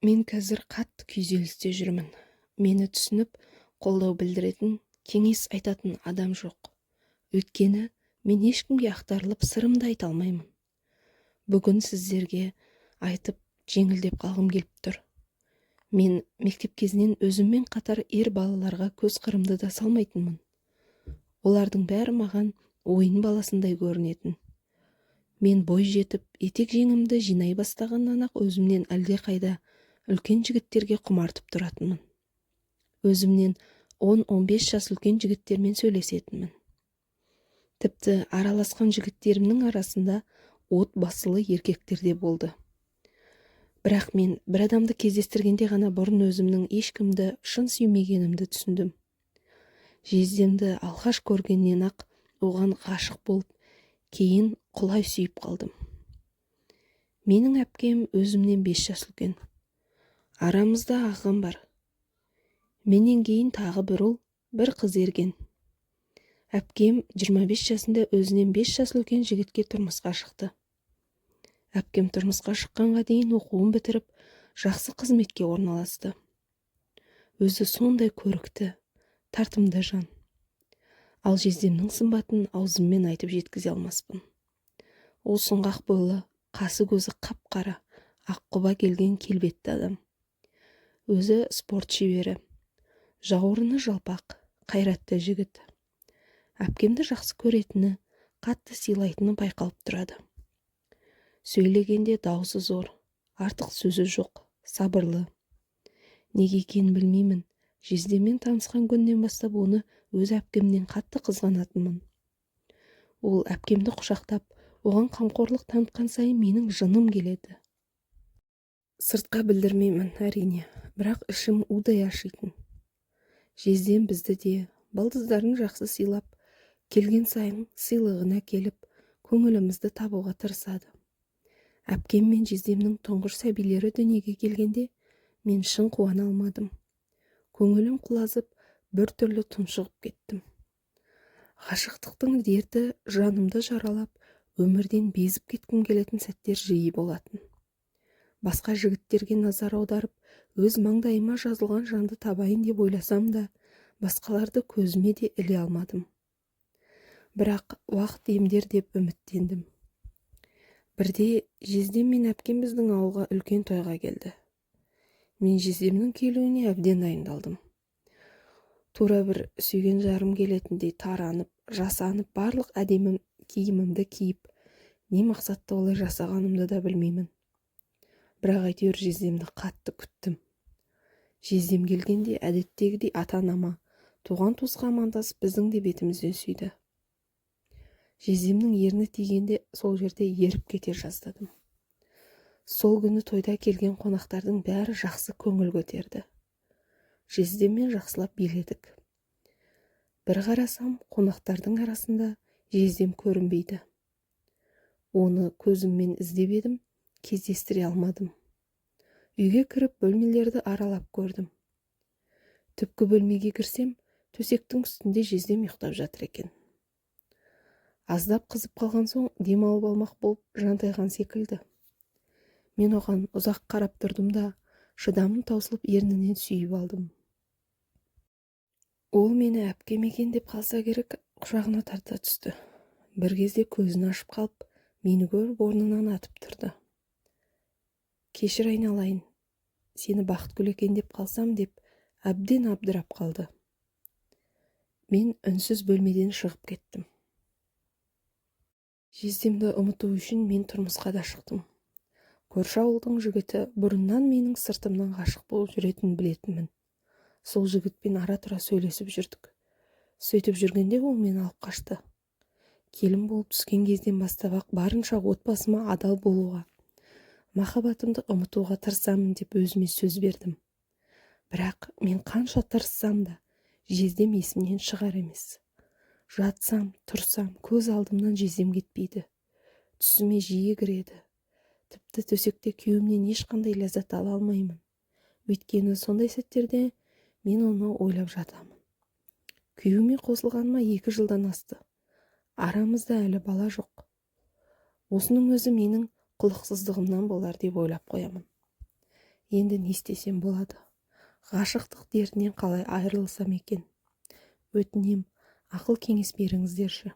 Мен қазір қатты күйзелісте жүрмін. Мені түсініп, қолдау білдіретін, кеңес айтатын адам жоқ. Өйткені мен ешкімге ақтарылып сырымды айта алмаймын. Бүгін сіздерге айтып жеңілдеп қалғым келіп тұр. Мен мектеп кезінен өзіммен қатар балаларға көз қырымды да салмайтынмын. Олардың бәрі маған ойын баласындай көрінетін. Мен бой жетіп, етек жеңімді жинай бастағаннан ақ өзімнен әлдеқайда үлкен жігіттерге құмартып тұратынмын. Өзімнен 10-15 жас үлкен жігіттермен сөйлесетінмін. Тіпті араласқан жігіттерімнің арасында отбасылы еркектер де болды. Бірақ мен бір адамды кездестіргенде ғана бұрын өзімнің ешкімді шын сүймегенімді түсіндім. Жездемді алғаш көргеннен ақ оған ғашық болып, кейін құлай сүйіп қалдым. Менің әпкем өзімнен 5 жас үлкен. Арамызда ағам бар. Менен кейін тағы бір ұл, бір қыз ерген. Әпкем 25 жасында өзінен 5 жас үлкен жігітке тұрмысқа шықты. Әпкем тұрмысқа шыққанға дейін оқуын бітіріп, жақсы қызметке орналасты. Өзі сондай көрікті, тартымды жан. Ал жездемнің сымбатын аузыммен айтып жеткізе алмаспын. Ол сұңғақ бойлы, қасы көзі қап-қара, аққұба келген келбетті адам. Өзі спорт шебері, жауырыны жалпақ, қайратты жігіт. Әпкемді жақсы көретіні, қатты сыйлайтыны байқалып тұрады. Сөйлегенде даусы зор, артық сөзі жоқ, сабырлы. Неге екенін білмеймін, жездеммен танысқан күннен бастап оны өз әпкемнен қатты қызғанатынмын. Ол әпкемді құшақтап, оған қамқорлық танытқан сайын менің жыным келеді. Сыртқа білдірмеймін, әрине, бірақ ішім удай ашитын. Жездем бізді де, балдыздарын жақсы сыйлап, келген сайын сыйлығын әкеліп, көңілімізді табуға тырысады. Әпкем мен жездемнің тұңғыш сәбилері дүниеге келгенде, мен шын қуана алмадым. Көңілім құлазып, бір түрлі тұншығып кеттім. Ғашықтықтың дерті жанымды жаралап, өмірден безіп кеткім келетін сәттер жиі болатын. Басқа жігіттерге назар аударып, өз маңдайыма жазылған жанды табайын деп ойласам да, басқаларды көзіме де іле алмадым. Бірақ уақыт емдер деп үміттендім. Бірде жездем мен әпкем біздің ауылға үлкен тойға келді. Мен жездемнің келуіне әбден дайындалдым. Тура бір сүйген жарым келетіндей таранып, жасанып, барлық әдемі киімімді киіп, не мақсатта олай жасағанымды да білмеймін. Бірақ әйтеуір жездемді қатты күттім. Жездем келгенде әдеттегідей ата-анама, туған-туысқа амандасып, біздің де бетімізден сүйді. Жездемнің ерні тигенде сол жерде еріп кете жаздадым. Сол күні тойда келген қонақтардың бәрі жақсы көңіл көтерді. Жездеммен жақсылап биледік. Бір қарасам, қонақтардың арасында жездем көрінбейді. Оны көзіммен іздеп едім, кездестіре алмадым. Үйге кіріп бөлмелерді аралап көрдім. Түпкі бөлмеге кірсем, төсектің үстінде жездем ұйықтап жатыр екен. Аздап қызып қалған соң демалып алмақ болып жантайған секілді. Мен оған ұзақ қарап тұрдым да, шыдамым таусылып ернінен сүйіп алдым. Ол мені әпкем екен деп қалса керек, құшағына тарта түсті. Бір кезде көзін ашып қалып, мені көріп орнынан атып тұрды. Кешір айналайын, сені бақытгүл екен деп қалсам деп, әбден абдырап қалды. Мен үнсіз бөлмеден шығып кеттім. Жездемді ұмыту үшін мен тұрмысқа да шықтым. Көрші ауылдың жігіті бұрыннан менің сыртымнан ғашық болып жүретінін білетінмін. Сол жігітпен ара-тұра сөйлесіп жүрдік. Сөйтіп жүргенде ол мені алып қашты. Келін болып түскен кезден бастап ақ барынша отбасыма адал болуға, махаббатымды ұмытуға тырысамын деп өзіме сөз бердім. Бірақ мен қанша тырыссам да, жездем есімнен шығар емес. Жатсам, тұрсам, көз алдымнан жездем кетпейді. Түсіме жиі кіреді. Тіпті төсекте күйеуімнен ешқандай ләззат ала алмаймын. Өйткені сондай сәттерде мен оны ойлап жатамын. Күйеуіме қосылғаныма 2 жылдан асты. Арамызда әлі бала жоқ. Осының өзі менің құлықсыздығымнан болар деп ойлап қоямын. Енді не істесем болады? Ғашықтық дертінен қалай айырылсам екен? Өтінем, ақыл кеңес беріңіздерші.